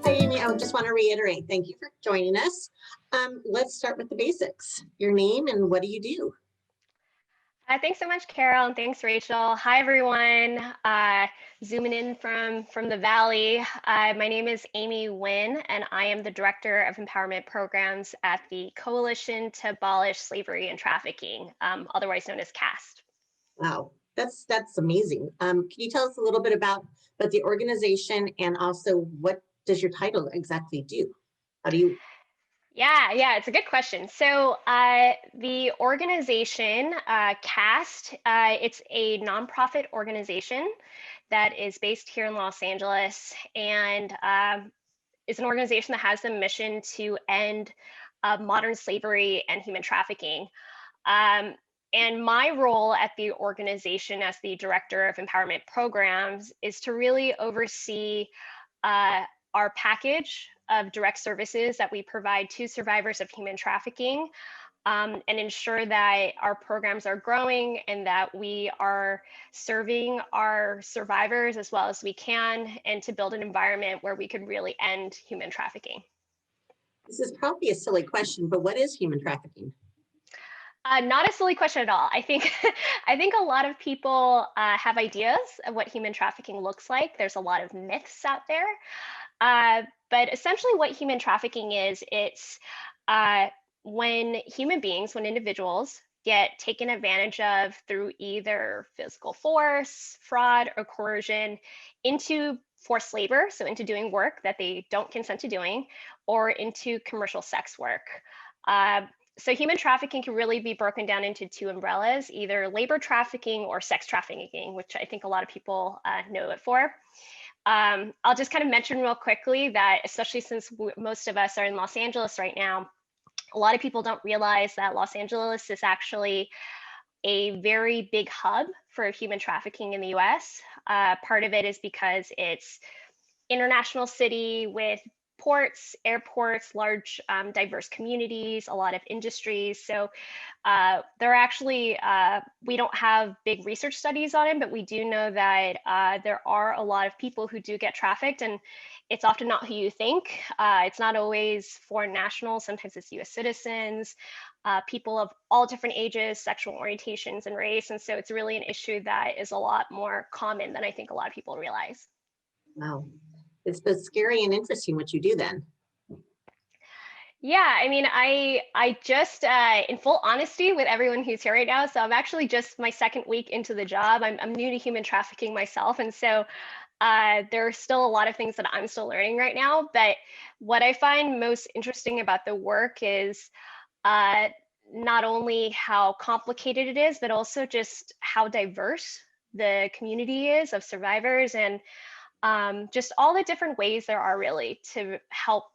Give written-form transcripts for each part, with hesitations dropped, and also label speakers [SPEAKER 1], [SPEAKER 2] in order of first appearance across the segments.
[SPEAKER 1] Hi, Amy. I just want to reiterate, thank you for joining us. Let's start with the basics. Your name and what do you do?
[SPEAKER 2] Thanks so much, Carol, and thanks, Rachel. Hi, everyone. Zooming in from the Valley. My name is Amy Nguyen, and I am the Director of Empowerment Programs at the Coalition to Abolish Slavery and Trafficking, otherwise known as C.A.S.T.
[SPEAKER 1] Wow, that's amazing. Can you tell us a little bit about the organization and also what does your title exactly do? How do you?
[SPEAKER 2] Yeah, it's a good question. So the organization, C.A.S.T, it's a nonprofit organization that is based here in Los Angeles, and is an organization that has the mission to end modern slavery and human trafficking. Um, and my role at the organization as the Director of Empowerment Programs is to really oversee our package of direct services that we provide to survivors of human trafficking, and ensure that our programs are growing and that we are serving our survivors as well as we can, and to build an environment where we could really end human trafficking.
[SPEAKER 1] This is probably a silly question, but what is human trafficking?
[SPEAKER 2] Not a silly question at all. I think I think a lot of people have ideas of what human trafficking looks like. There's a lot of myths out there. But essentially, what human trafficking is, it's when human beings, when individuals get taken advantage of through either physical force, fraud, or coercion into forced labor, so into doing work that they don't consent to doing, or into commercial sex work. Uh, so human trafficking can really be broken down into two umbrellas, either labor trafficking or sex trafficking, which I think a lot of people know it for. I'll just kind of mention real quickly that, especially since most of us are in Los Angeles right now, a lot of people don't realize that Los Angeles is actually a very big hub for human trafficking in the US. Part of it is because it's international city with ports, airports, large diverse communities, a lot of industries. So there are actually, we don't have big research studies on it, but we do know that there are a lot of people who do get trafficked, and it's often not who you think. It's not always foreign nationals, sometimes it's US citizens, people of all different ages, sexual orientations, and race. And so it's really an issue that is a lot more common than I think a lot of people realize.
[SPEAKER 1] Wow, it's both scary and interesting what you do then.
[SPEAKER 2] Yeah, I mean, I just, in full honesty with everyone who's here right now, so I'm actually just my second week into the job. I'm new to human trafficking myself, and so there are still a lot of things that I'm still learning right now. But what I find most interesting about the work is uh, not only how complicated it is, but also just how diverse the community is of survivors, and just all the different ways there are really to help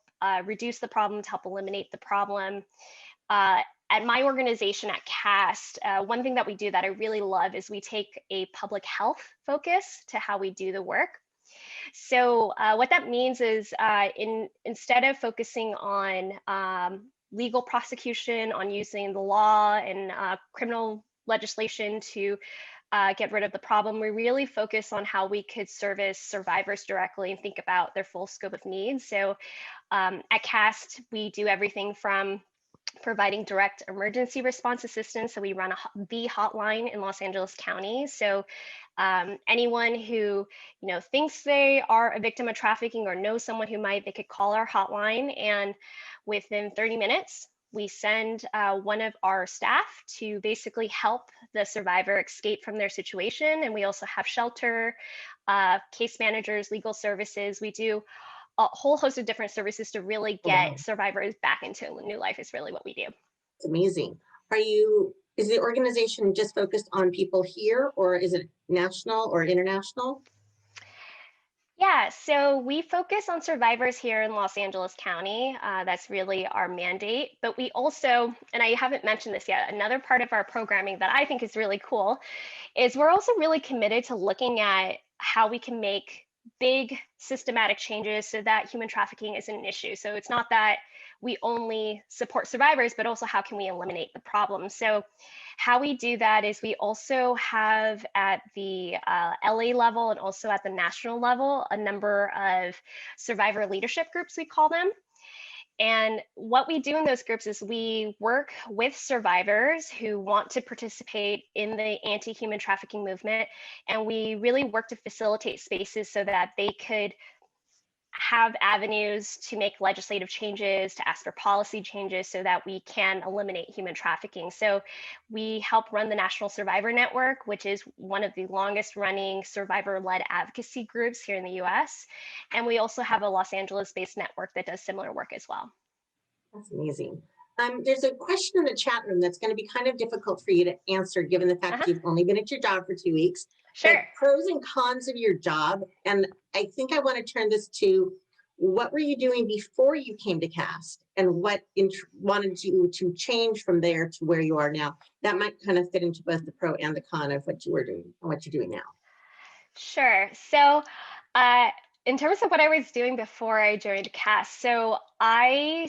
[SPEAKER 2] reduce the problem, to help eliminate the problem. Uh, at my organization at C.A.S.T, one thing that we do that I really love is we take a public health focus to how we do the work. So what that means is instead of focusing on legal prosecution, on using the law and criminal legislation to get rid of the problem, we really focus on how we could service survivors directly and think about their full scope of needs. So at C.A.S.T, we do everything from providing direct emergency response assistance. So we run the hotline in Los Angeles County. So anyone who thinks they are a victim of trafficking or knows someone who might, they could call our hotline, and within 30 minutes, we send one of our staff to basically help the survivor escape from their situation. And we also have shelter, case managers, legal services. We do a whole host of different services to really
[SPEAKER 1] Oh, wow,
[SPEAKER 2] get survivors back into a new life is really what we do.
[SPEAKER 1] it's amazing. Is the organization just focused on people here, or is it national or international?
[SPEAKER 2] Yeah, so we focus on survivors here in Los Angeles County. That's really our mandate. But we also, and I haven't mentioned this yet, another part of our programming that I think is really cool is we're also really committed to looking at how we can make big systematic changes so that human trafficking isn't an issue. So it's not that we only support survivors, but also how can we eliminate the problem? So how we do that is we also have at the LA level and also at the national level a number of survivor leadership groups, we call them. And what we do in those groups is we work with survivors who want to participate in the anti-human trafficking movement. And we really work to facilitate spaces so that they could have avenues to make legislative changes, to ask for policy changes so that we can eliminate human trafficking. So we help run the National Survivor Network, which is one of the longest running survivor-led advocacy groups here in the US. And we also have a Los Angeles-based network that does similar work as well.
[SPEAKER 1] That's amazing. There's a question in the chat room that's going to be kind of difficult for you to answer, given the fact you've only been at your job for 2 weeks.
[SPEAKER 2] Sure.
[SPEAKER 1] But pros and cons of your job. And I think I want to turn this to what were you doing before you came to C.A.S.T. and what wanted you to change from there to where you are now? That might kind of fit into both the pro and the con of what you were doing and what you're doing now.
[SPEAKER 2] Sure. So in terms of what I was doing before I joined C.A.S.T, so I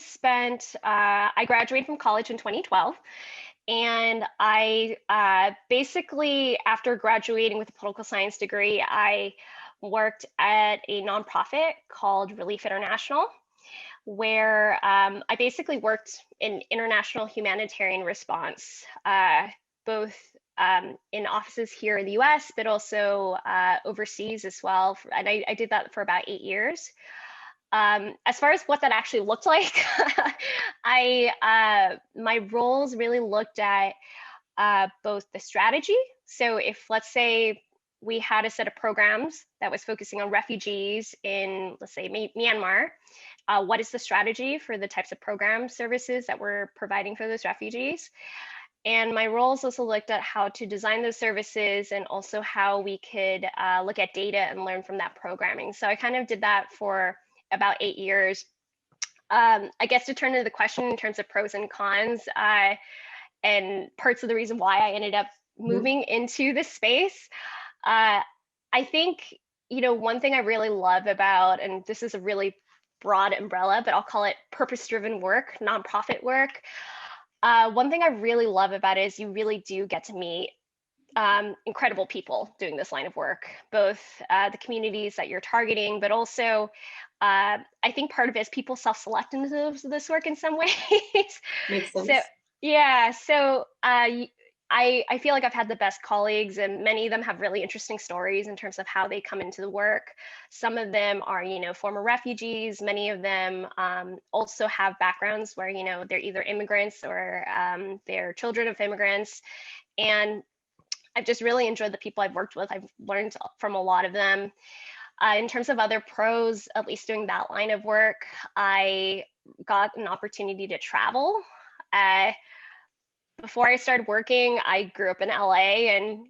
[SPEAKER 2] graduated from college in 2012. And I basically, after graduating with a political science degree, I worked at a nonprofit called Relief International, where I basically worked in international humanitarian response, both in offices here in the US, but also overseas as well. And I did that for about 8 years. As far as what that actually looked like, my roles really looked at both the strategy. So if, let's say, we had a set of programs that was focusing on refugees in, let's say, Myanmar, what is the strategy for the types of program services that we're providing for those refugees? And my roles also looked at how to design those services and also how we could look at data and learn from that programming. So I kind of did that for about 8 years. I guess to turn to the question in terms of pros and cons, and parts of the reason why I ended up moving into this space, I think, one thing I really love about, and this is a really broad umbrella, but I'll call it purpose-driven work, nonprofit work. One thing I really love about it is you really do get to meet incredible people doing this line of work, both the communities that you're targeting, but also I think part of it is people self-select into this work in some ways.
[SPEAKER 1] Makes sense.
[SPEAKER 2] So yeah, so I feel like I've had the best colleagues, and many of them have really interesting stories in terms of how they come into the work. Some of them are, former refugees. Many of them also have backgrounds where, they're either immigrants or they're children of immigrants. And I've just really enjoyed the people I've worked with. I've learned from a lot of them. In terms of other pros, at least doing that line of work, I got an opportunity to travel. Before I started working, I grew up in LA and,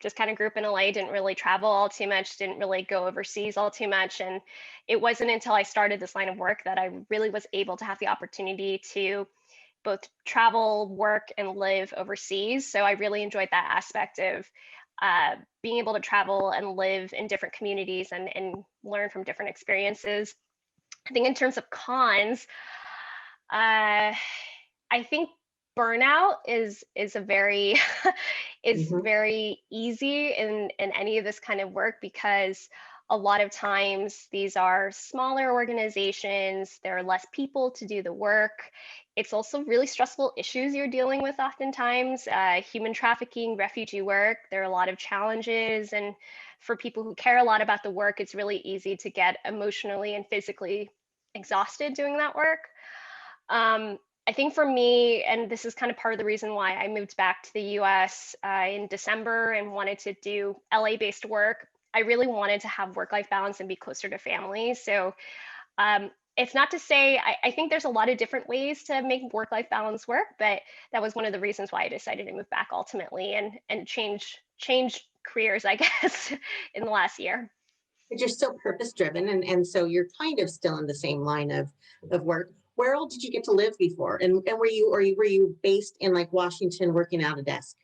[SPEAKER 2] just kind of grew up in LA, didn't really travel all too much, didn't really go overseas all too much. And it wasn't until I started this line of work that I really was able to have the opportunity to both travel, work, and live overseas. So I really enjoyed that aspect of being able to travel and live in different communities and learn from different experiences. I think in terms of cons, I think burnout is a very very easy in any of this kind of work, because a lot of times these are smaller organizations, there are less people to do the work. It's also really stressful issues you're dealing with oftentimes, human trafficking, refugee work. There are a lot of challenges, and for people who care a lot about the work, it's really easy to get emotionally and physically exhausted doing that work. I think for me, and this is kind of part of the reason why I moved back to the US in December and wanted to do LA-based work, I really wanted to have work-life balance and be closer to family. So it's not to say, I think there's a lot of different ways to make work-life balance work, but that was one of the reasons why I decided to move back ultimately and change careers, I guess, in the last year.
[SPEAKER 1] But you're still purpose-driven, and so you're kind of still in the same line of work. Where all did you get to live before? And were you based in like Washington working out a desk?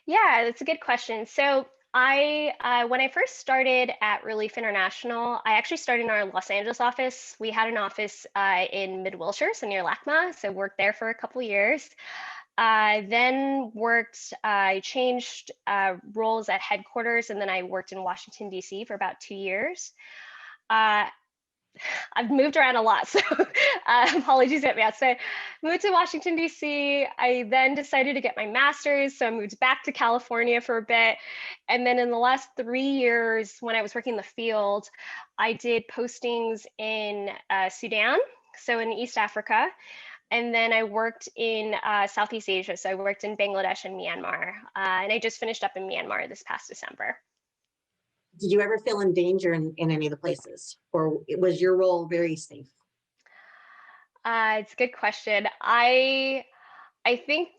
[SPEAKER 2] Yeah, that's a good question. So When I first started at Relief International, I actually started in our Los Angeles office. We had an office in Mid Wilshire, so near LACMA, so worked there for a couple years. Then I changed roles at headquarters, and then I worked in Washington, D.C. for about 2 years. Uh, I've moved around a lot, so apologies in advance. So I moved to Washington, D.C. I then decided to get my master's, so I moved back to California for a bit. And then in the last 3 years, when I was working in the field, I did postings in Sudan, so in East Africa. And then I worked in Southeast Asia, so I worked in Bangladesh and Myanmar. And I just finished up in Myanmar this past December.
[SPEAKER 1] Did you ever feel in danger in any of the places, or was your role very safe?
[SPEAKER 2] It's a good question. I think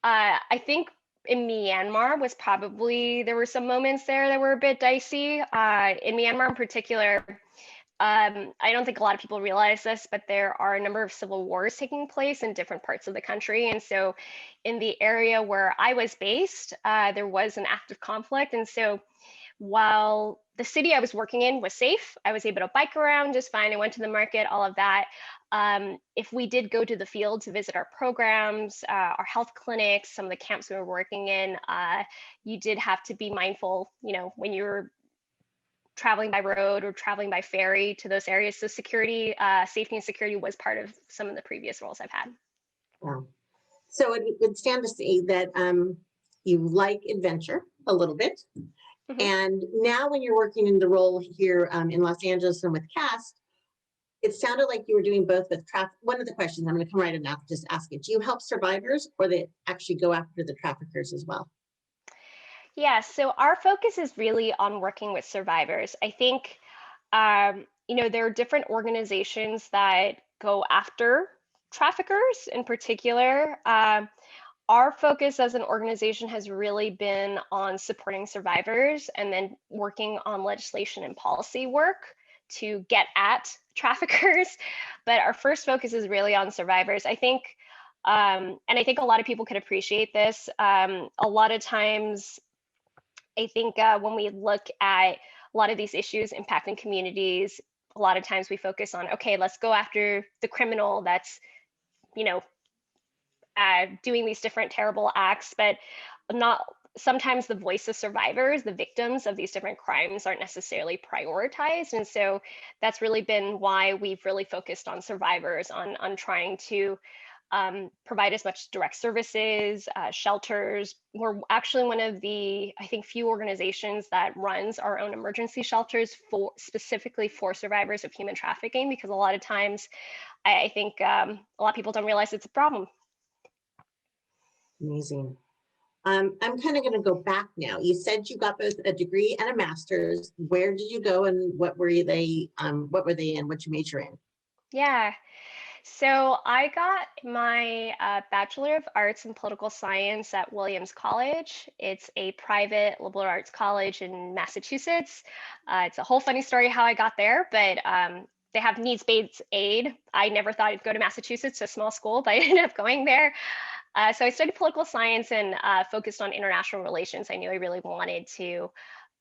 [SPEAKER 2] I think in Myanmar was probably, there were some moments there that were a bit dicey. In Myanmar in particular, I don't think a lot of people realize this, but there are a number of civil wars taking place in different parts of the country. And so in the area where I was based, there was an active conflict. And so while the city I was working in was safe, I was able to bike around just fine. I went to the market, all of that. If we did go to the field to visit our programs, our health clinics, some of the camps we were working in, you did have to be mindful, when you're traveling by road or traveling by ferry to those areas. So safety and security was part of some of the previous roles I've had.
[SPEAKER 1] Wow. So it would stand to say that you like adventure a little bit.
[SPEAKER 2] Mhm.
[SPEAKER 1] And now when you're working in the role here in Los Angeles and with C.A.S.T, it sounded like you were doing both with traffic. One of the questions I'm going to come right in now, just ask it. Do you help survivors, or they actually go after the traffickers as well?
[SPEAKER 2] Yeah, so our focus is really on working with survivors. I think, there are different organizations that go after traffickers in particular. Our focus as an organization has really been on supporting survivors and then working on legislation and policy work to get at traffickers. But our first focus is really on survivors. I think, and I think a lot of people could appreciate this. A lot of times, I think when we look at a lot of these issues impacting communities, a lot of times we focus on, okay, let's go after the criminal that's, you know, doing these different terrible acts, but not sometimes the voice of survivors, the victims of these different crimes, aren't necessarily prioritized. And so that's really been why we've really focused on survivors, on trying to provide as much direct services, shelters. We're actually one of the, I think, few organizations that runs our own emergency shelters specifically for survivors of human trafficking, because a lot of times I think a lot of people don't realize it's a problem.
[SPEAKER 1] Amazing. I'm kind of going to go back now. You said you got both a degree and a master's. Where did you go, and what were they? What were they in? What you major in?
[SPEAKER 2] Yeah. So I got my Bachelor of Arts in Political Science at Williams College. It's a private liberal arts college in Massachusetts. It's a whole funny story how I got there, but they have needs-based aid. I never thought I'd go to Massachusetts, a small school, but I ended up going there. So I studied political science and focused on international relations. I knew I really wanted to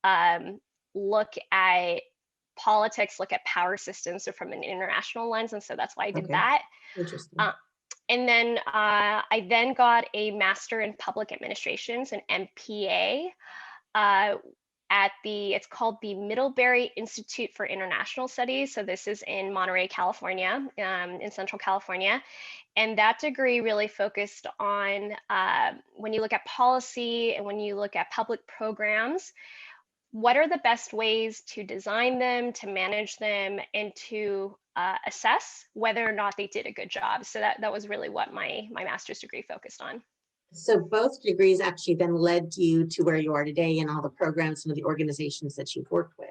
[SPEAKER 2] um, look at politics, look at power systems from an international lens, and so that's why I did
[SPEAKER 1] Okay,
[SPEAKER 2] that.
[SPEAKER 1] interesting.
[SPEAKER 2] And then I then got a master in public administrations, an MPA, uh, it's called the Middlebury Institute for International Studies. So this is in Monterey, California, in Central California. And that degree really focused on when you look at policy and when you look at public programs, what are the best ways to design them, to manage them, and to assess whether or not they did a good job. So that was really what my master's degree focused on.
[SPEAKER 1] So both degrees actually then led you to where you are today and all the programs and the organizations that you've worked with.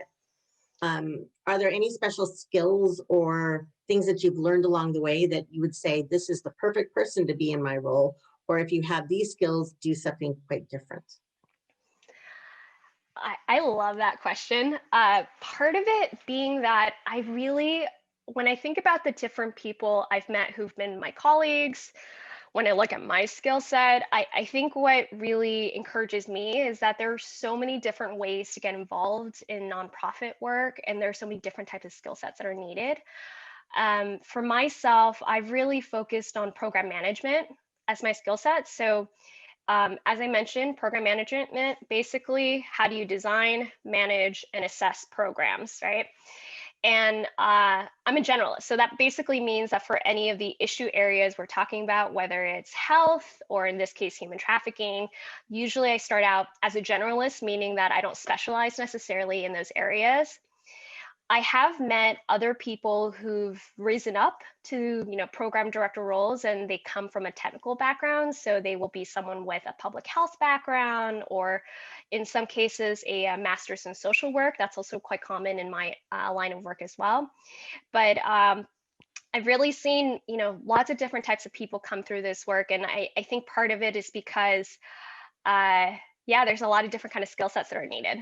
[SPEAKER 1] Are there any special skills or things that you've learned along the way that you would say, this is the perfect person to be in my role? Or if you have these skills, do something quite different?
[SPEAKER 2] I love that question. Part of it being that when I think about the different people I've met who've been my colleagues, when I look at my skill set, I think what really encourages me is that there are so many different ways to get involved in nonprofit work, and there are so many different types of skill sets that are needed. For myself, I've really focused on program management as my skill set. So, as I mentioned, program management, basically, how do you design, manage, and assess programs, right? And I'm a generalist. So that basically means that for any of the issue areas we're talking about, whether it's health or in this case, human trafficking, usually I start out as a generalist, meaning that I don't specialize necessarily in those areas. I have met other people who've risen up to, program director roles, and they come from a technical background. So they will be someone with a public health background, or in some cases, a master's in social work. That's also quite common in my line of work as well. But I've really seen, lots of different types of people come through this work. And I think part of it is because, yeah, there's a lot of different kind of skill sets that are needed.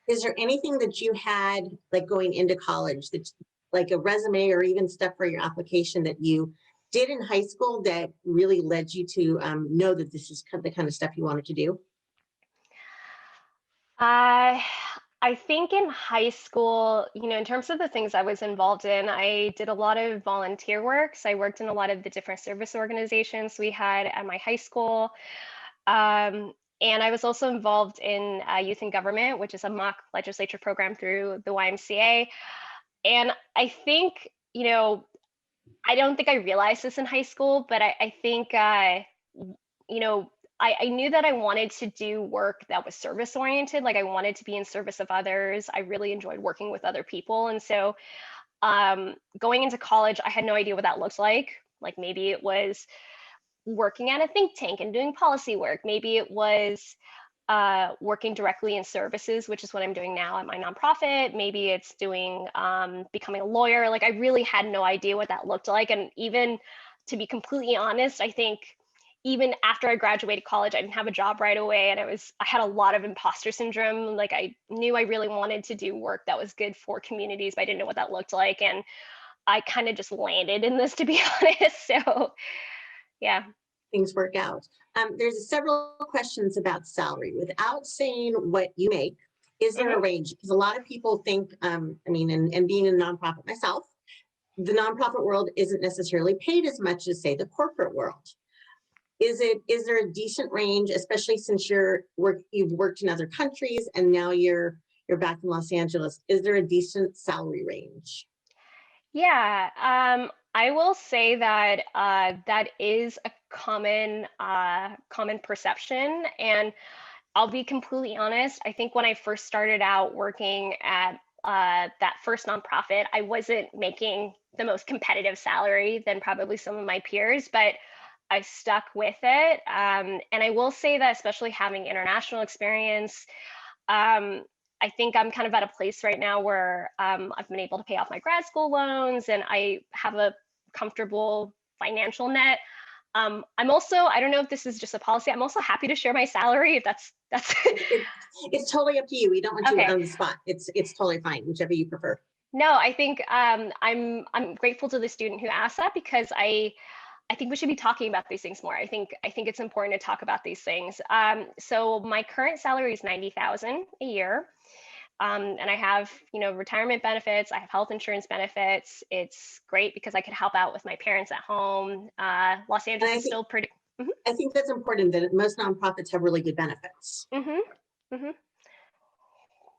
[SPEAKER 1] Is there anything that you had like going into college that like a resume or even stuff for your application that you did in high school that really led you to know that this is the kind of stuff you wanted to do?
[SPEAKER 2] Uh, I think in high school, in terms of the things I was involved in, I did a lot of volunteer work. So I worked in a lot of the different service organizations we had at my high school. And I was also involved in Youth in Government, which is a mock legislature program through the YMCA. And I think, I don't think I realized this in high school, but I think, you know, I knew that I wanted to do work that was service oriented. Like I wanted to be in service of others. I really enjoyed working with other people. And so going into college, I had no idea what that looked like. Like maybe it was working at a think tank and doing policy work. Maybe it was working directly in services, which is what I'm doing now at my nonprofit. Maybe it's doing becoming a lawyer. Like I really had no idea what that looked like. And even to be completely honest, I think even after I graduated college, I didn't have a job right away. And I had a lot of imposter syndrome. Like I knew I really wanted to do work that was good for communities, but I didn't know what that looked like. And I kind of just landed in this, to be honest. So yeah.
[SPEAKER 1] Things work out. There's several questions about salary. Without saying what you make, is there a range? Because a lot of people think, and being a nonprofit myself, the nonprofit world isn't necessarily paid as much as, say, the corporate world. Is there a decent range, especially since you've worked in other countries and now you're back in Los Angeles? Is there a decent salary range?
[SPEAKER 2] Yeah, I will say that that is a common perception, and I'll be completely honest. I think when I first started out working at that first nonprofit, I wasn't making the most competitive salary than probably some of my peers, but I stuck with it. And I will say that, especially having international experience, um, I think I'm kind of at a place right now where I've been able to pay off my grad school loans and I have a comfortable financial net. I'm also, I don't know if this is just a policy, I'm also happy to share my salary if that's
[SPEAKER 1] It's totally up to you. We don't want you
[SPEAKER 2] okay.
[SPEAKER 1] on the spot. It's totally fine, whichever you prefer.
[SPEAKER 2] No, I think I'm grateful to the student who asked that because I think we should be talking about these things more. I think it's important to talk about these things. So my current salary is 90,000 a year. And I have, retirement benefits. I have health insurance benefits. It's great because I could help out with my parents at home. Los
[SPEAKER 1] And
[SPEAKER 2] Angeles is still pretty. Mhm,
[SPEAKER 1] I think that's important that most nonprofits have really good benefits.
[SPEAKER 2] mhm, mhm.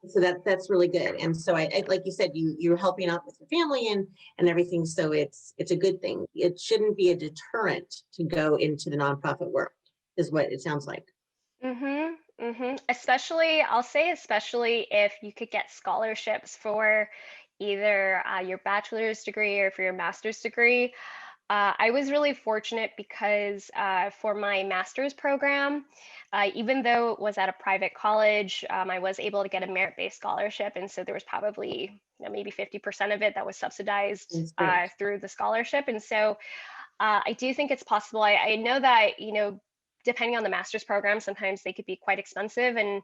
[SPEAKER 1] So that's really good. And so I like you said, you're helping out with your family and everything. So it's a good thing. It shouldn't be a deterrent to go into the nonprofit world, is what it sounds like.
[SPEAKER 2] Especially, I'll say, especially if you could get scholarships for either your bachelor's degree or for your master's degree. I was really fortunate because for my master's program, even though it was at a private college, I was able to get a merit-based scholarship. And so there was probably maybe 50% of it that was subsidized
[SPEAKER 1] That's great.
[SPEAKER 2] through the scholarship. And so I do think it's possible. I know that, depending on the master's program, sometimes they could be quite expensive. And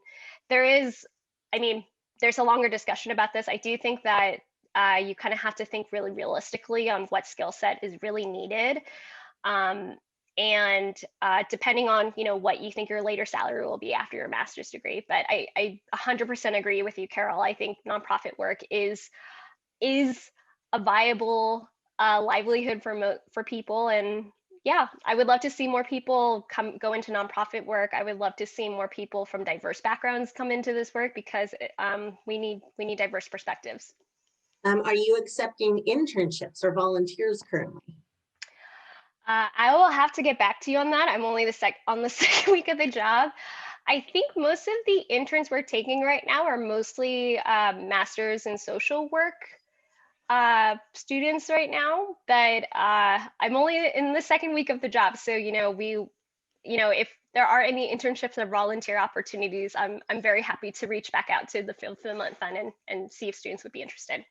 [SPEAKER 2] there is, I mean, there's a longer discussion about this. I do think that you kind of have to think really realistically on what skill set is really needed. Um, And depending on, what you think your later salary will be after your master's degree. But I 100% agree with you, Carol. I think nonprofit work is a viable livelihood for people. And yeah, I would love to see more people go into nonprofit work. I would love to see more people from diverse backgrounds come into this work, because we need diverse perspectives.
[SPEAKER 1] Are you accepting internships or volunteers currently?
[SPEAKER 2] I will have to get back to you on that. I'm only on the second week of the job. I think most of the interns we're taking right now are mostly masters in social work students right now, but I'm only in the second week of the job. So, if there are any internships or volunteer opportunities, I'm very happy to reach back out to the Fulfillment Fund and see if students would be interested.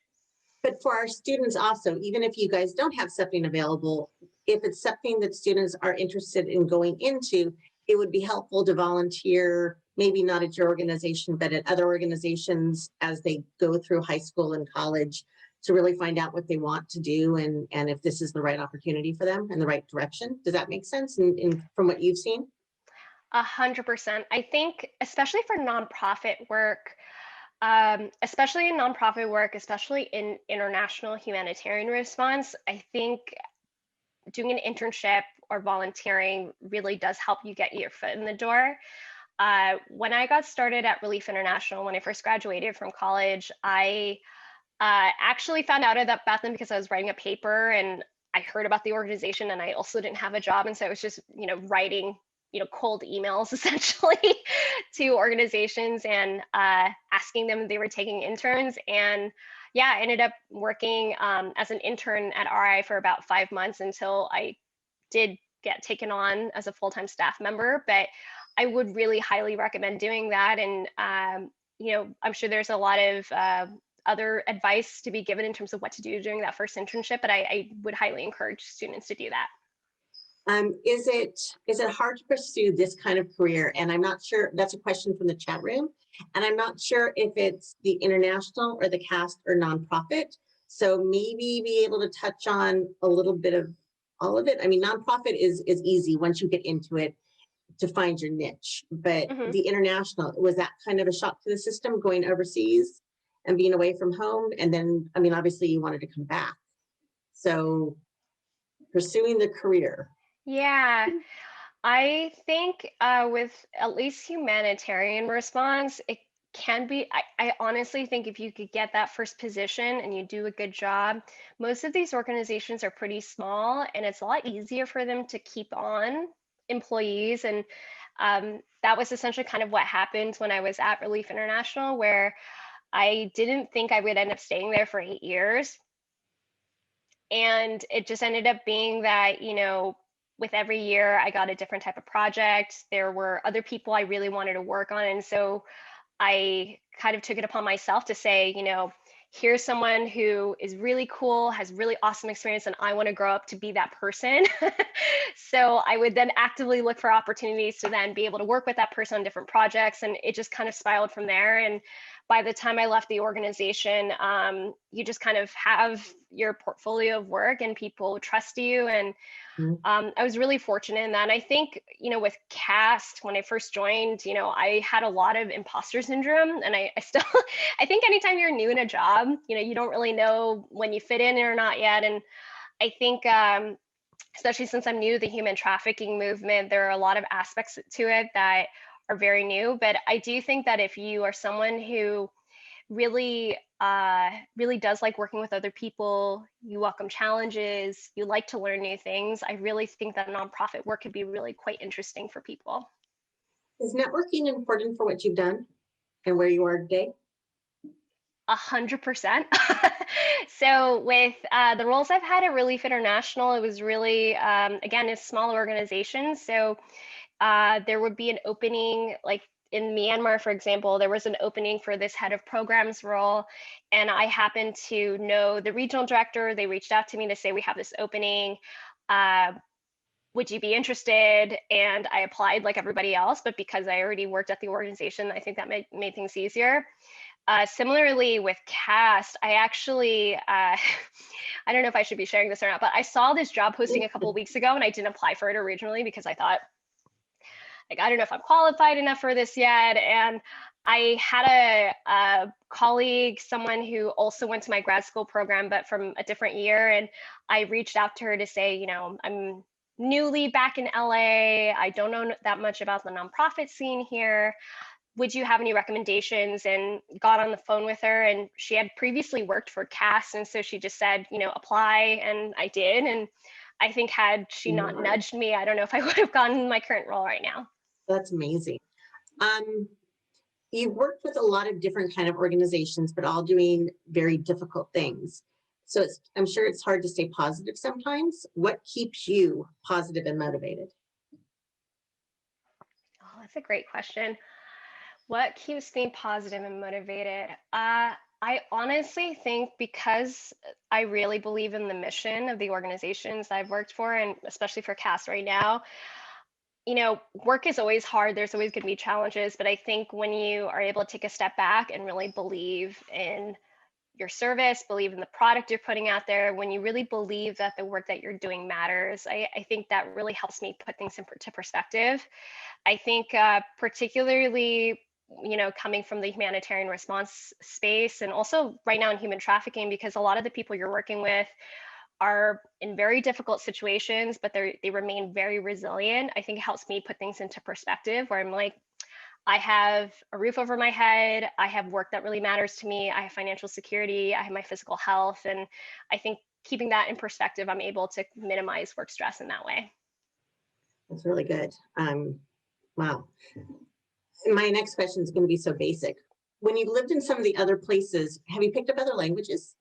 [SPEAKER 1] But for our students also, even if you guys don't have something available, if it's something that students are interested in going into, it would be helpful to volunteer, maybe not at your organization, but at other organizations as they go through high school and college, to really find out what they want to do, and if this is the right opportunity for them and the right direction. Does that make sense from what you've seen?
[SPEAKER 2] 100%. I think, especially for nonprofit work, especially in nonprofit work, especially in international humanitarian response, I think doing an internship or volunteering really does help you get your foot in the door. When I got started at Relief International, when I first graduated from college, I actually found out about them because I was writing a paper and I heard about the organization, and I also didn't have a job. And so I was just, writing, cold emails essentially to organizations and asking them if they were taking interns. And yeah, I ended up working as an intern at RI for about 5 months until I did get taken on as a full-time staff member. But I would really highly recommend doing that. And, I'm sure there's a lot of other advice to be given in terms of what to do during that first internship, but I would highly encourage students to do that.
[SPEAKER 1] Is it hard to pursue this kind of career? And I'm not sure, that's a question from the chat room. And I'm not sure if it's the international or the C.A.S.T or nonprofit. So maybe be able to touch on a little bit of all of it. I mean, nonprofit is easy once you get into it to find your niche, but
[SPEAKER 2] Mhm.
[SPEAKER 1] the international, was that kind of a shock to the system, going overseas and being away from home? And then, I mean, obviously you wanted to come back. So pursuing the career.
[SPEAKER 2] Yeah, I think with at least humanitarian response, it can be. I honestly think if you could get that first position and you do a good job, most of these organizations are pretty small, and it's a lot easier for them to keep on employees. And that was essentially kind of what happened when I was at Relief International, where I didn't think I would end up staying there for 8 years. And it just ended up being that, with every year I got a different type of project. There were other people I really wanted to work on. And so I kind of took it upon myself to say, here's someone who is really cool, has really awesome experience, and I want to grow up to be that person. So I would then actively look for opportunities to then be able to work with that person on different projects. And it just kind of spiraled from there. And by the time I left the organization, you just kind of have your portfolio of work and people trust you. And
[SPEAKER 1] Mhm.
[SPEAKER 2] I was really fortunate in that. And I think, with C.A.S.T, when I first joined, I had a lot of imposter syndrome. And I still, I think anytime you're new in a job, you don't really know when you fit in or not yet. And I think, especially since I'm new to the human trafficking movement, there are a lot of aspects to it that are very new. But I do think that if you are someone who really does like working with other people, you welcome challenges, you like to learn new things, I really think that nonprofit work could be really quite interesting for people.
[SPEAKER 1] Is networking important for what you've done and where you are today?
[SPEAKER 2] 100%. So with the roles I've had at Relief International, it was really, again, it's small organizations. So there would be an opening, like in Myanmar, for example, there was an opening for this head of programs role. And I happened to know the regional director. They reached out to me to say, we have this opening. Uh, would you be interested? And I applied like everybody else, but because I already worked at the organization, I think that made things easier. Similarly with C.A.S.T, I actually, I don't know if I should be sharing this or not, but I saw this job posting a couple of weeks ago and I didn't apply for it originally because I thought, like, I don't know if I'm qualified enough for this yet. And I had a colleague, someone who also went to my grad school program, but from a different year. And I reached out to her to say, I'm newly back in LA. I don't know that much about the nonprofit scene here. Would you have any recommendations? And got on the phone with her, and she had previously worked for C.A.S.T, and so she just said, apply, and I did. And I think had she not nudged me, I don't know if I would have gotten my current role right now.
[SPEAKER 1] That's amazing. You've worked with a lot of different kind of organizations, but all doing very difficult things. So I'm sure it's hard to stay positive sometimes. What keeps you positive and motivated?
[SPEAKER 2] Oh, that's a great question. What keeps me positive and motivated? I honestly think because I really believe in the mission of the organizations I've worked for, and especially for C.A.S.T right now, work is always hard. There's always going to be challenges, but I think when you are able to take a step back and really believe in your service, believe in the product you're putting out there, when you really believe that the work that you're doing matters, I think that really helps me put things into perspective. I think particularly, coming from the humanitarian response space and also right now in human trafficking, because a lot of the people you're working with are in very difficult situations, but they remain very resilient. I think it helps me put things into perspective where I'm like, I have a roof over my head. I have work that really matters to me. I have financial security. I have my physical health. And I think keeping that in perspective, I'm able to minimize work stress in that way.
[SPEAKER 1] That's really good. Wow. My next question is going to be so basic. When you lived in some of the other places, have you picked up other languages?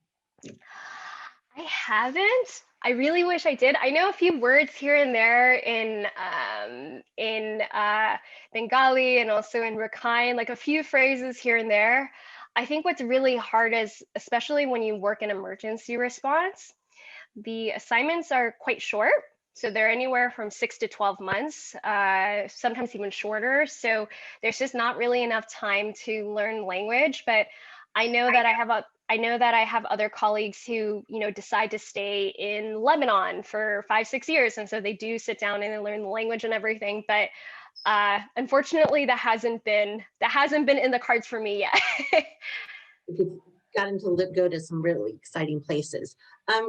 [SPEAKER 2] I haven't. I really wish I did. I know a few words here and there in Bengali and also in Rakhine, like a few phrases here and there. I think what's really hard is, especially when you work in emergency response, the assignments are quite short. So they're anywhere from 6 to 12 months, sometimes even shorter. So there's just not really enough time to learn language. But I know that I have other colleagues who, decide to stay in Lebanon for 5, 6 years, and so they do sit down and they learn the language and everything. But unfortunately, that hasn't been in the cards for me yet.
[SPEAKER 1] You've gotten to go to some really exciting places.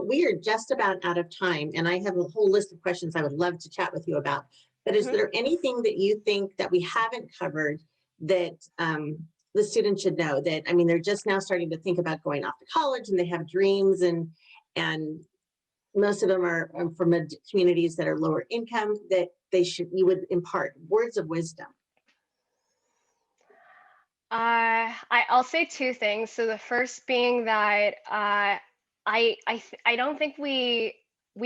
[SPEAKER 1] We are just about out of time, and I have a whole list of questions I would love to chat with you about. But is there anything that you think that we haven't covered that the students should know? That, I mean, they're just now starting to think about going off to college, and they have dreams, and most of them are from communities that are lower income. That you would impart words of wisdom.
[SPEAKER 2] I'll say two things. So the first being that I don't think we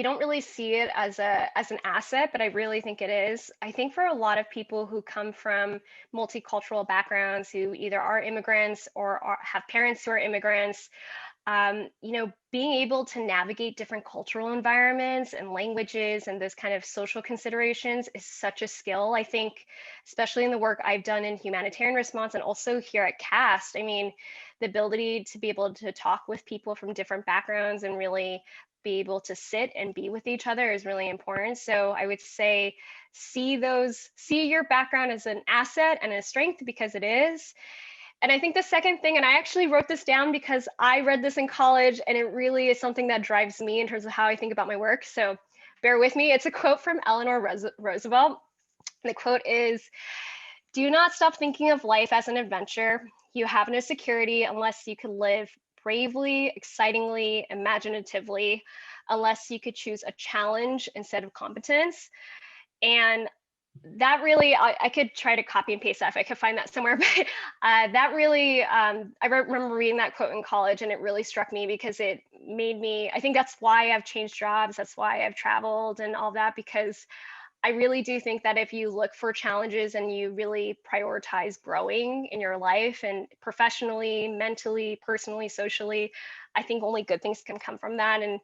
[SPEAKER 2] don't really see it as an asset, but I really think it is. I think for a lot of people who come from multicultural backgrounds, who either are immigrants or have parents who are immigrants, being able to navigate different cultural environments and languages and those kind of social considerations is such a skill. I think, especially in the work I've done in humanitarian response and also here at C.A.S.T, I mean, the ability to be able to talk with people from different backgrounds and really be able to sit and be with each other is really important. So I would say see your background as an asset and a strength, because it is. And I think the second thing, and I actually wrote this down because I read this in college and it really is something that drives me in terms of how I think about my work. So bear with me. It's a quote from Eleanor Roosevelt. The quote is, "Do not stop thinking of life as an adventure. You have no security unless you can live bravely, excitingly, imaginatively, unless you could choose a challenge instead of competence." And that really, I could try to copy and paste that if I could find that somewhere, but that really, I remember reading that quote in college and it really struck me because it made me, I think that's why I've changed jobs. That's why I've traveled and all that, because I really do think that if you look for challenges and you really prioritize growing in your life and professionally, mentally, personally, socially, I think only good things can come from that. And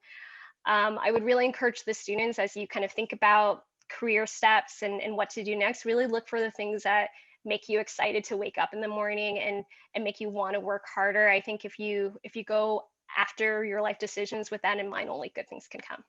[SPEAKER 2] I would really encourage the students, as you kind of think about career steps and what to do next, really look for the things that make you excited to wake up in the morning and make you want to work harder. I think if you go after your life decisions with that in mind, only good things can come.